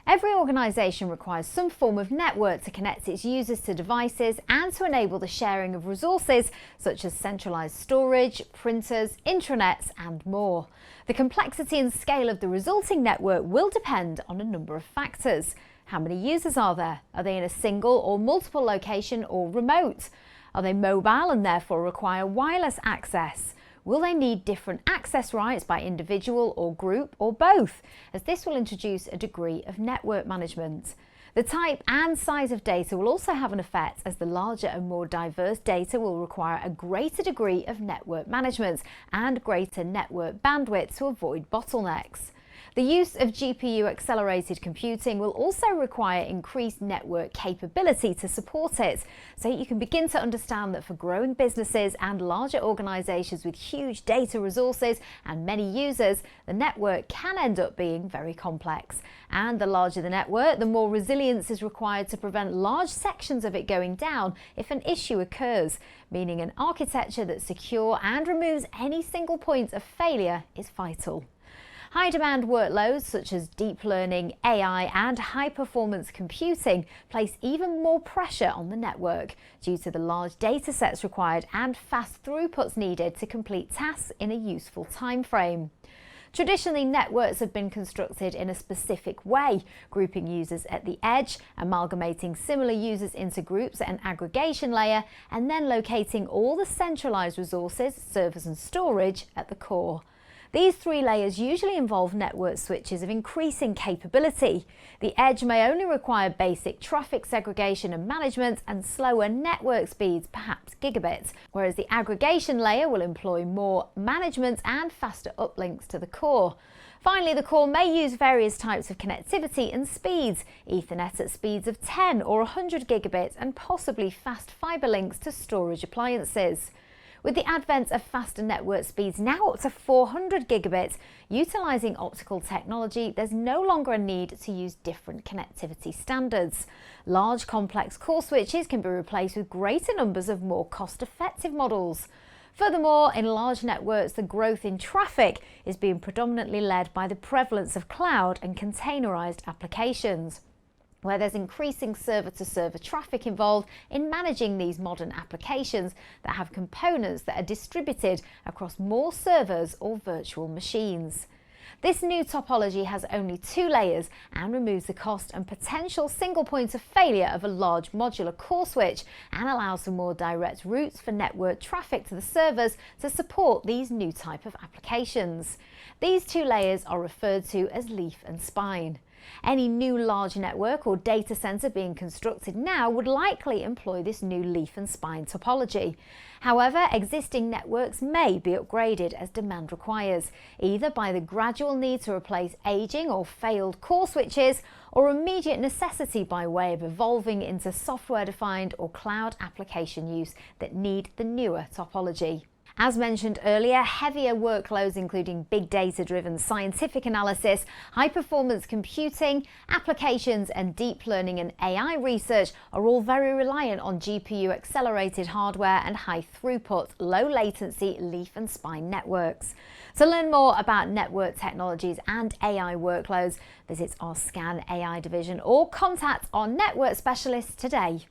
Every organisation requires some form of network to connect its users to devices and to enable the sharing of resources such as centralised storage, printers, intranets and more. The complexity and scale of the resulting network will depend on a number of factors. How many users are there? Are they in a single or multiple location or remote? Are they mobile and therefore require wireless access? Will they need different access rights by individual or group or both, as this will introduce a degree of network management. The type and size of data will also have an effect, as the larger and more diverse data will require a greater degree of network management and greater network bandwidth to avoid bottlenecks. The use of GPU-accelerated computing will also require increased network capability to support it, so you can begin to understand that for growing businesses and larger organisations with huge data resources and many users, the network can end up being very complex. And the larger the network, the more resilience is required to prevent large sections of it going down if an issue occurs, meaning an architecture that's secure and removes any single point of failure is vital. High-demand workloads such as deep learning, AI and high-performance computing place even more pressure on the network due to the large data sets required and fast throughputs needed to complete tasks in a useful time frame. Traditionally, networks have been constructed in a specific way, grouping users at the edge, amalgamating similar users into groups at an aggregation layer, and then locating all the centralised resources, servers and storage at the core. These three layers usually involve network switches of increasing capability. The edge may only require basic traffic segregation and management and slower network speeds, perhaps gigabits, whereas the aggregation layer will employ more management and faster uplinks to the core. Finally, the core may use various types of connectivity and speeds, Ethernet at speeds of 10 or 100 gigabits and possibly fast fibre links to storage appliances. With the advent of faster network speeds now up to 400 gigabits, utilising optical technology, there's no longer a need to use different connectivity standards. Large complex core switches can be replaced with greater numbers of more cost-effective models. Furthermore, in large networks, the growth in traffic is being predominantly led by the prevalence of cloud and containerised applications, where there's increasing server-to-server traffic involved in managing these modern applications that have components that are distributed across more servers or virtual machines. This new topology has only two layers and removes the cost and potential single point of failure of a large modular core switch and allows for more direct routes for network traffic to the servers to support these new type of applications. These two layers are referred to as leaf and spine. Any new large network or data centre being constructed now would likely employ this new leaf and spine topology. However, existing networks may be upgraded as demand requires, either by the gradual need to replace ageing or failed core switches, or immediate necessity by way of evolving into software-defined or cloud application use that need the newer topology. As mentioned earlier, heavier workloads including big data-driven scientific analysis, high-performance computing, applications and deep learning and AI research are all very reliant on GPU-accelerated hardware and high-throughput, low-latency leaf and spine networks. To learn more about network technologies and AI workloads, visit our Scan AI division or contact our network specialists today.